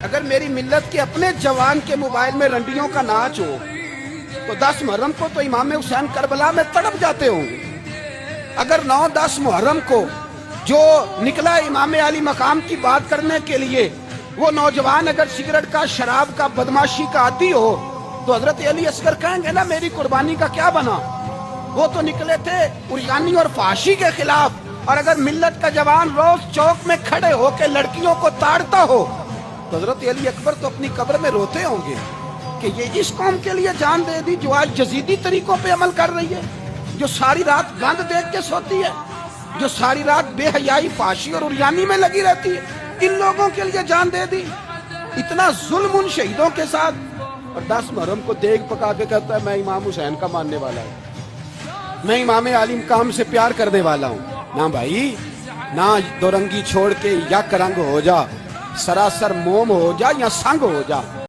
اگر میری ملت کے اپنے جوان کے موبائل میں رنڈیوں کا ناچ ہو تو 10 محرم کو تو امام حسین کربلا میں تڑپ جاتے ہوں گے۔ اگر 9-10 محرم کو جو نکلا امام علی مقام کی بات کرنے کے لیے وہ نوجوان اگر سگریٹ کا، شراب کا، بدماشی کا عادی ہو تو حضرت علی اصغر کہیں گے نا میری قربانی کا کیا بنا؟ وہ تو نکلے تھے عریانی اور فحاشی کے خلاف۔ اور اگر ملت کا جوان روز چوک میں کھڑے ہو کے لڑکیوں کو تاڑتا ہو تو حضرت علی اکبر تو اپنی قبر میں روتے ہوں گے کہ یہ اس قوم کے لیے جان دے دی جو آج جزیدی طریقوں پہ عمل کر رہی ہے، جو ساری رات گند دیکھ کے سوتی ہے، جو ساری رات بے حیائی، فحاشی اور عریانی میں لگی رہتی ہے، ان لوگوں کے لیے جان دے دی۔ اتنا ظلم ان شہیدوں کے ساتھ، اور 10 محرم کو دیگ پکا کے کہتا ہے میں امام حسین کا ماننے والا ہوں، میں امام علی مقام سے پیار کرنے والا ہوں۔ نہ بھائی، نہ دو رنگی چھوڑ کے یک رنگ ہو جا، سراسر موم ہو جا یا سنگ ہو جا۔